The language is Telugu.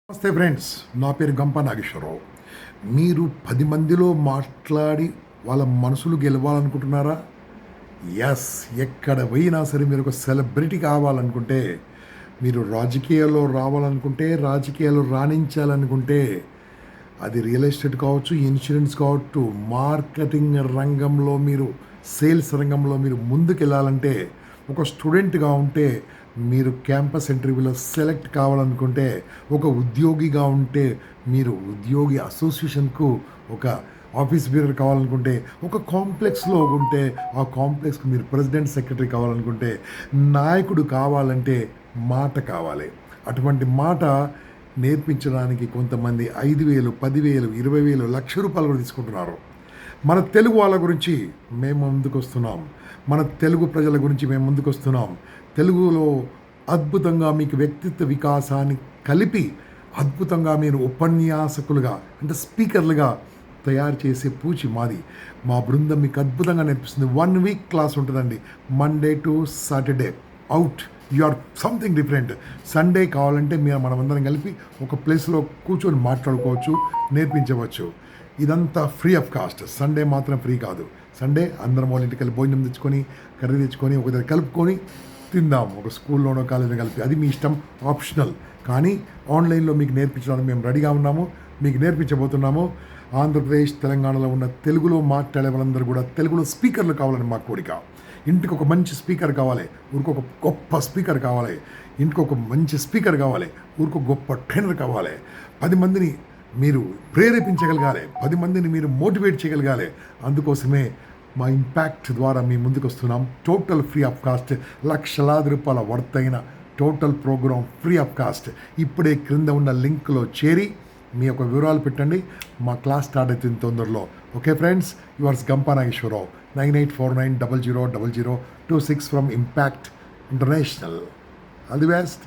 నమస్తే ఫ్రెండ్స్, నా పేరు గంప నాగేశ్వరరావు. మీరు 10 మందిలో మాట్లాడి వాళ్ళ మనసులు గెలవాలనుకుంటున్నారా? ఎస్. ఎక్కడ పోయినా సరే మీరు ఒక సెలబ్రిటీ కావాలనుకుంటే, మీరు రాజకీయాల్లో రావాలనుకుంటే, రాజకీయాలు రాణించాలనుకుంటే, అది రియల్ ఎస్టేట్ కావచ్చు, ఇన్సూరెన్స్ కావచ్చు, మార్కెటింగ్ రంగంలో మీరు సేల్స్ రంగంలో మీరు ముందుకెళ్ళాలంటే, ఒక స్టూడెంట్గా ఉంటే మీరు క్యాంపస్ ఇంటర్వ్యూలో సెలెక్ట్ కావాలనుకుంటే, ఒక ఉద్యోగిగా ఉంటే మీరు ఉద్యోగి అసోసియేషన్కు ఒక ఆఫీస్ బీరర్ కావాలనుకుంటే, ఒక కాంప్లెక్స్లో ఉంటే ఆ కాంప్లెక్స్కి మీరు ప్రెసిడెంట్ సెక్రటరీ కావాలనుకుంటే, నాయకుడు కావాలంటే మాట కావాలి. అటువంటి మాట నేర్పించడానికి కొంతమంది 5,000, 10,000, 20,000, ₹1,00,000 కూడా తీసుకుంటున్నారు. మన తెలుగు వాళ్ళ గురించి మేము ముందుకొస్తున్నాం. మన తెలుగు ప్రజల గురించి మేము ముందుకొస్తున్నాం. తెలుగులో అద్భుతంగా మీకు వ్యక్తిత్వ వికాసాన్ని కలిపి అద్భుతంగా మీరు ఉపన్యాసకులుగా అంటే స్పీకర్లుగా తయారు చేసే పూచి మాది. మా బృందం మీకు అద్భుతంగా నేర్పిస్తుంది. 1 వీక్ క్లాస్ ఉంటుందండి. Monday to Saturday out. You or something different. Sunday కావాలంటే మనమందరం కలిపి ఒక ప్లేస్లో కూర్చొని మాట్లాడుకోవచ్చు, నేర్పించవచ్చు. ఇదంతా ఫ్రీ ఆఫ్ కాస్ట్. సండే మాత్రం ఫ్రీ కాదు. సండే అందరం వాళ్ళ ఇంటికి వెళ్ళి భోజనం తెచ్చుకొని, కర్రీ తెచ్చుకొని, ఒక దగ్గర కలుపుకొని తిందాం. ఒక స్కూల్లోనో కాలేజీలో కలిపి. అది మీ ఇష్టం, ఆప్షనల్. కానీ ఆన్లైన్లో మీకు నేర్పించడానికి మేము రెడీగా ఉన్నాము, మీకు నేర్పించబోతున్నాము. ఆంధ్రప్రదేశ్, తెలంగాణలో ఉన్న తెలుగులో మాట్లాడే వాళ్ళందరూ కూడా తెలుగులో స్పీకర్లు కావాలని మా కోరిక. ఇంటికి ఒక మంచి స్పీకర్ కావాలి, ఊరికి ఒక గొప్ప స్పీకర్ కావాలి. ఇంటికి ఒక మంచి స్పీకర్ కావాలి, ఊరికి ఒక గొప్ప ట్రైనర్ కావాలి. 10 మందిని మీరు ప్రేరేపించగలగాలి, 10 మందిని మీరు మోటివేట్ చేయగలగాలి. అందుకోసమే మా ఇంపాక్ట్ ద్వారా మీ ముందుకు వస్తున్నాం. టోటల్ ఫ్రీ ఆఫ్ కాస్ట్, ₹1,00,000 వర్తైన total programme free of cost. ఇప్పుడే క్రింద ఉన్న లింక్లో చేరి మీ యొక్క వివరాలు పెట్టండి. మా క్లాస్ స్టార్ట్ అవుతుంది తొందరలో. Okay friends, yours Gampa Nageswararao. 9849000026 from Impact International. All the best.